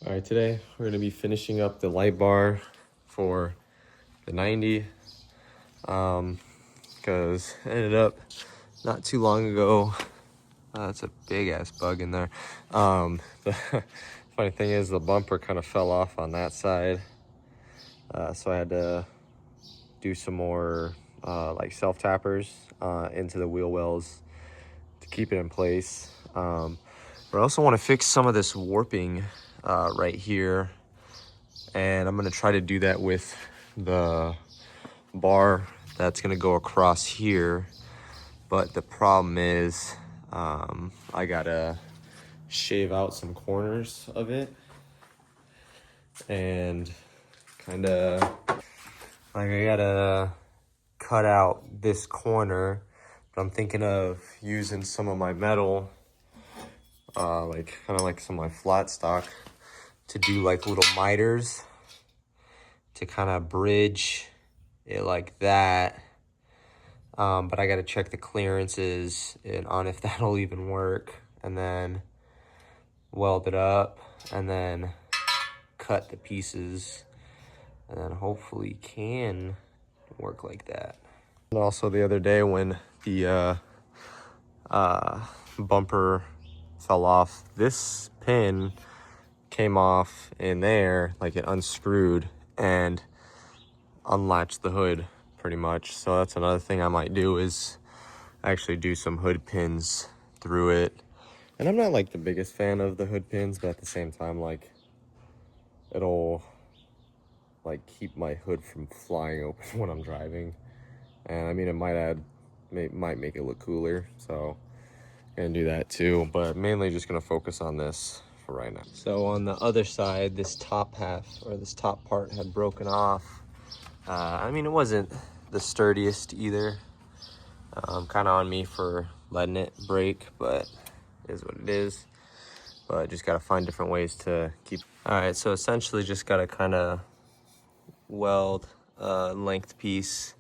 All right, today we're gonna be finishing up the light bar for the 90, because I ended up not too long ago. That's a big ass bug in there. The funny thing is the bumper kind of fell off on that side, so I had to do some more like self tappers into the wheel wells to keep it in place. But I also want to fix some of this warping right here, and I'm gonna try to do that with the bar that's gonna go across here. But the problem is I gotta shave out some corners of it and kind of like I gotta cut out this corner, but I'm thinking of using some of my metal, like kind of like some of my flat stock, to do like little miters to kind of bridge it like that. But I got to check the clearances and on if that'll even work, and then weld it up and then cut the pieces, and then hopefully can work like that. And also the other day when the bumper fell off, this pin came off in there, like it unscrewed and unlatched the hood pretty much. So that's another thing I might do, is actually do some hood pins through it. And I'm not like the biggest fan of the hood pins, but at the same time, like it'll like keep my hood from flying open when I'm driving. And I mean, it might make it look cooler, so I'm gonna do that too, but mainly just gonna focus on this for right now. So on the other side, this top half, or this top part, had broken off. I mean, it wasn't the sturdiest either. Kind of on me for letting it break, but it is what it is. But just gotta find different ways to keep. All right, so essentially just gotta kind of weld a length piece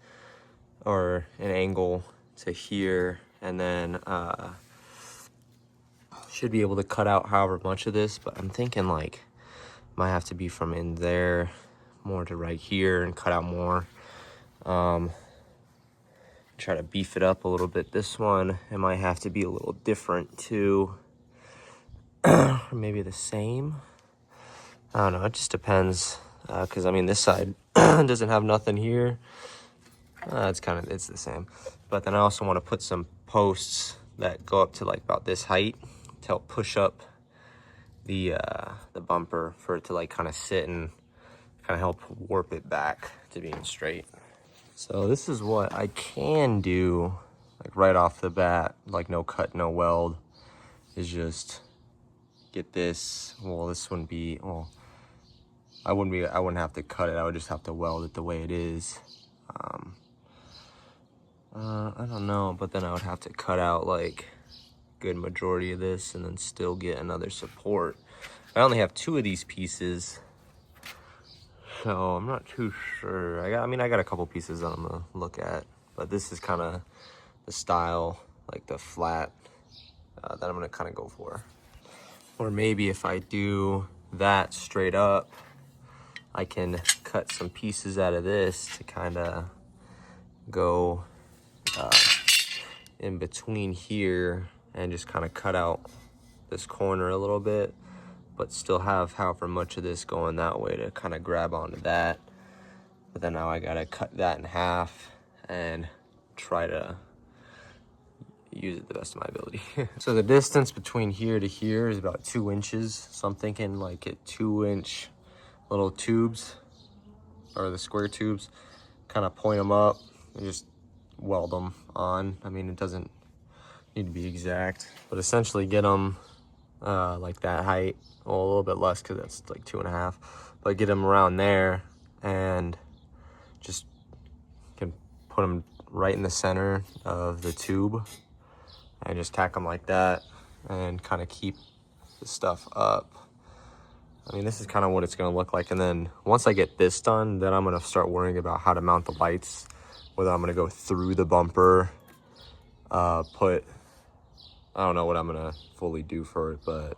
or an angle to here, and then should be able to cut out however much of this, but I'm thinking like might have to be from in there more to right here and cut out more. Try to beef it up a little bit. This one, it might have to be a little different too, or maybe the same. I don't know, it just depends, because I mean this side doesn't have nothing here. It's the same. But then I also want to put some posts that go up to like about this height to help push up the bumper, for it to like kind of sit and kind of help warp it back to being straight. So this is what I can do, like right off the bat, like no cut, no weld, is just get this. Well, this wouldn't be, well, I wouldn't have to cut it. I would just have to weld it the way it is. I don't know, but then I would have to cut out like a good majority of this and then still get another support. I only have 2 of these pieces, so I'm not too sure. I got a couple pieces that I'm gonna look at, but this is kind of the style, like the flat, that I'm gonna kind of go for. Or maybe if I do that straight up, I can cut some pieces out of this to kind of go in between here and just kind of cut out this corner a little bit, but still have however much of this going that way to kind of grab onto that. But then now I gotta cut that in half and try to use it the best of my ability. So the distance between here to here is about 2 inches. So I'm thinking like at 2-inch little tubes, or the square tubes, kind of point them up and just weld them on. I mean, it doesn't need to be exact, but essentially get them like that height, well, a little bit less because that's like 2.5, but get them around there, and just can put them right in the center of the tube and just tack them like that and kind of keep the stuff up. I mean, this is kind of what it's going to look like. And then once I get this done, then I'm going to start worrying about how to mount the lights, whether I'm going to go through the bumper, I don't know what I'm going to fully do for it, but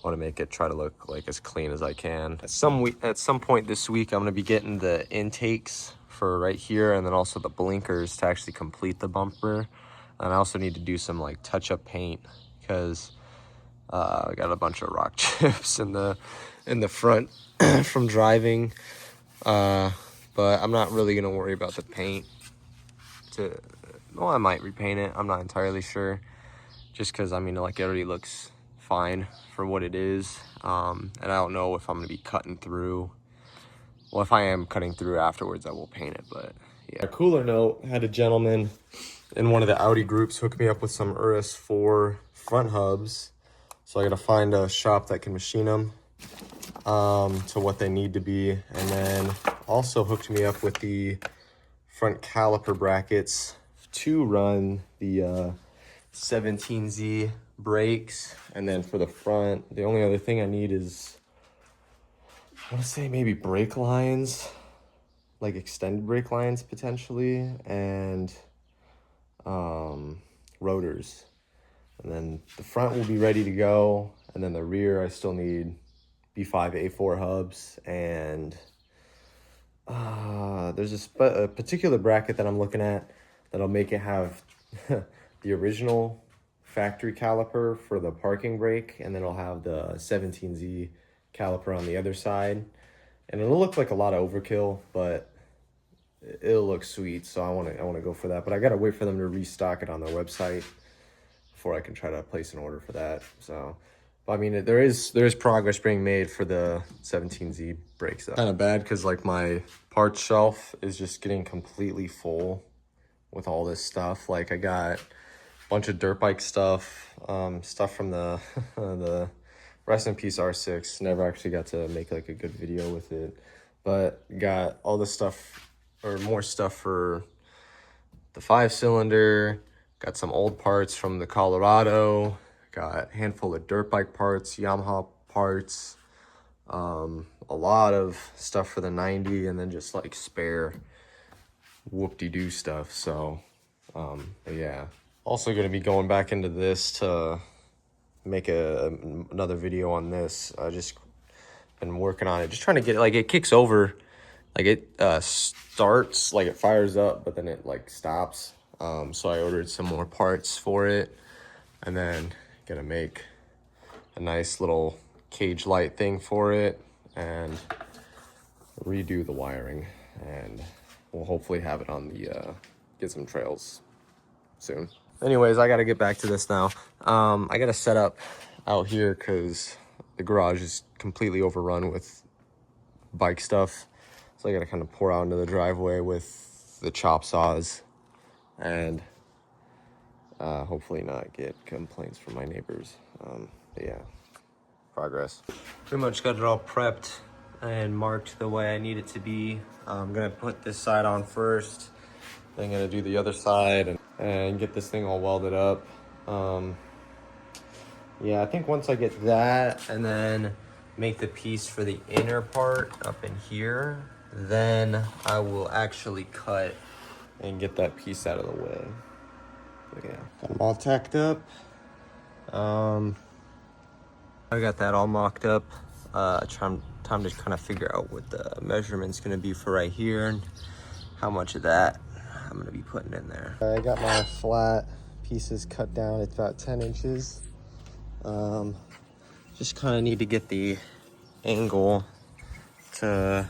want to make it try to look like as clean as I can. At some point this week, I'm going to be getting the intakes for right here, and then also the blinkers to actually complete the bumper. And I also need to do some like touch-up paint because I got a bunch of rock chips in the front from driving. But I'm not really gonna worry about the paint. Well, I might repaint it. I'm not entirely sure, just because I mean, like, it already looks fine for what it is. And I don't know if I'm gonna be cutting through. Well, if I am cutting through afterwards, I will paint it. But yeah. A cooler note: had a gentleman in one of the Audi groups hook me up with some Urus 4 front hubs. So I gotta find a shop that can machine them to what they need to be. And then also hooked me up with the front caliper brackets to run the 17Z brakes. And then for the front, the only other thing I need is, I want to say maybe brake lines, like extended brake lines potentially, and rotors. And then the front will be ready to go, and then the rear I still need B5 A4 hubs, and there's a particular bracket that I'm looking at that'll make it have the original factory caliper for the parking brake, and then it'll have the 17Z caliper on the other side. And it'll look like a lot of overkill, but it'll look sweet, so I want to go for that. But I gotta wait for them to restock it on their website before I can try to place an order for that. So, but I mean, there is progress being made for the 17Z brakes. Kind of bad because like my parts shelf is just getting completely full with all this stuff. Like I got a bunch of dirt bike stuff, stuff from the the rest in peace R6. Never actually got to make like a good video with it, but got all this stuff, or more stuff for the 5-cylinder. Got some old parts from the Colorado. Got a handful of dirt bike parts, Yamaha parts, a lot of stuff for the 90, and then just like spare whoop-de-doo stuff. So but yeah, also going to be going back into this to make another video on this. I just been working on it, just trying to get it, like, it kicks over, like it starts, like it fires up, but then it like stops. So I ordered some more parts for it, and then gonna make a nice little cage light thing for it and redo the wiring, and we'll hopefully have it on the get some trails soon. Anyways, I gotta get back to this now. I gotta set up out here because the garage is completely overrun with bike stuff, so I gotta kind of pour out into the driveway with the chop saws, and hopefully not get complaints from my neighbors. But yeah, progress. Pretty much got it all prepped and marked the way I need it to be. I'm gonna put this side on first, then gonna do the other side and get this thing all welded up. Yeah, I think once I get that and then make the piece for the inner part up in here, then I will actually cut and get that piece out of the way. But yeah, got them all tacked up. I got that all mocked up. Time to kind of figure out what the measurement's gonna be for right here and how much of that I'm gonna be putting in there. I got my flat pieces cut down. It's about 10 inches. Just kind of need to get the angle to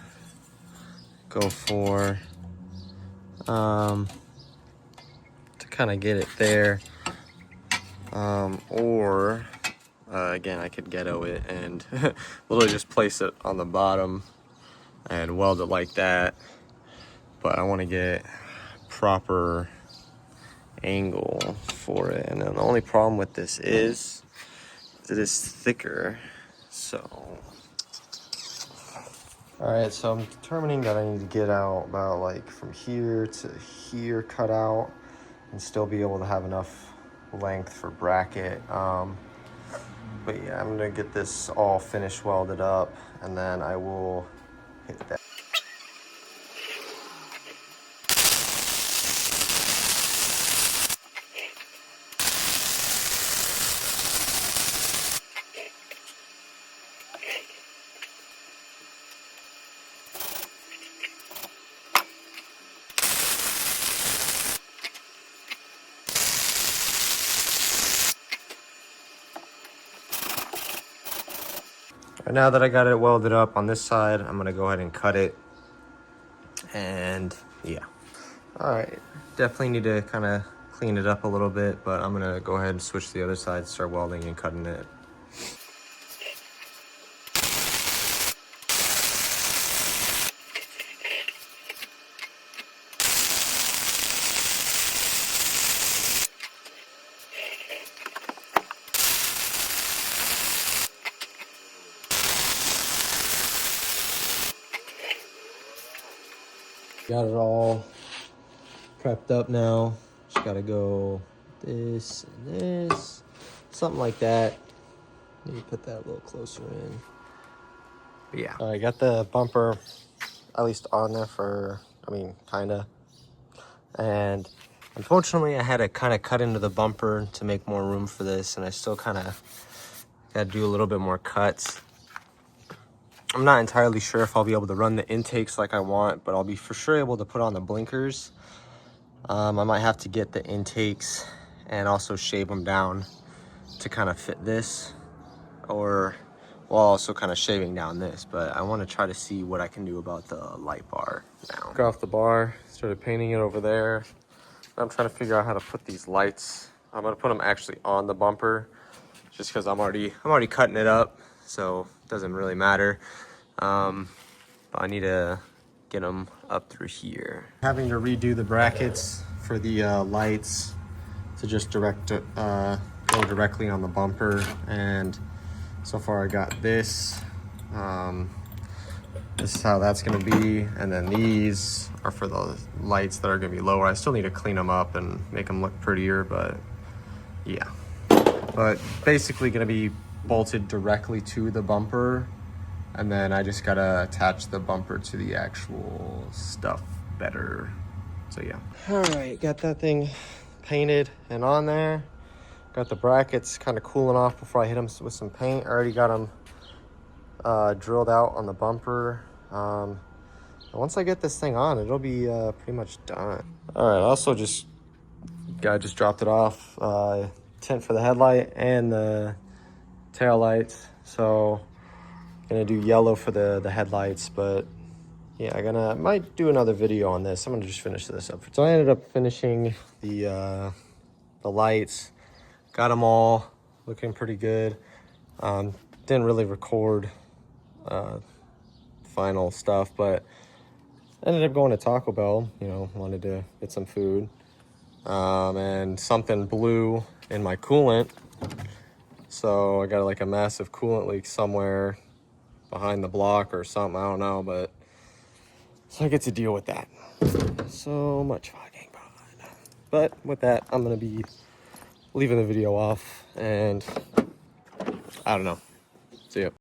go for, to kind of get it there. Or again, I could ghetto it and literally just place it on the bottom and weld it like that. But I want to get proper angle for it, and then the only problem with this is it is thicker. So all right, so I'm determining that I need to get out about like from here to here cut out and still be able to have enough length for bracket. But yeah, I'm gonna get this all finished welded up, and then I will hit that. Right now that I got it welded up on this side, I'm gonna go ahead and cut it. And yeah. All right, definitely need to kind of clean it up a little bit, but I'm gonna go ahead and switch to the other side, start welding and cutting it. Got it all prepped up now. Just gotta go this and this, something like that. Maybe put that a little closer in. But yeah. I got the bumper at least on there for, kinda. And unfortunately I had to kind of cut into the bumper to make more room for this, and I still kind of gotta do a little bit more cuts. I'm not entirely sure if I'll be able to run the intakes like I want, but I'll be for sure able to put on the blinkers. I might have to get the intakes and also shave them down to kind of fit this, or while also kind of shaving down this. But I want to try to see what I can do about the light bar now. Got off the bar, started painting it over there. I'm trying to figure out how to put these lights. I'm gonna put them actually on the bumper, just because I'm already cutting it up, so it doesn't really matter. But I need to get them up through here. Having to redo the brackets for the lights to just go directly on the bumper, and so far I got this. This is how that's gonna be, and then these are for the lights that are gonna be lower. I still need to clean them up and make them look prettier, but yeah. But basically gonna be bolted directly to the bumper, and then I just gotta attach the bumper to the actual stuff better. So yeah. All right, got that thing painted and on there. Got the brackets kind of cooling off before I hit them with some paint. I already got them drilled out on the bumper. Once I get this thing on, it'll be pretty much done. All right, also just dropped it off. Tint for the headlight and the tail lights. So gonna do yellow for the headlights, but yeah, I might do another video on this. I'm gonna just finish this up. So I ended up finishing the lights. Got them all looking pretty good. Didn't really record final stuff, but ended up going to Taco Bell. Wanted to get some food, and something blew in my coolant. So I got like a massive coolant leak somewhere behind the block or something, I don't know, but so I get to deal with that. So much fucking fun. But with that, I'm gonna be leaving the video off, and I don't know. See ya.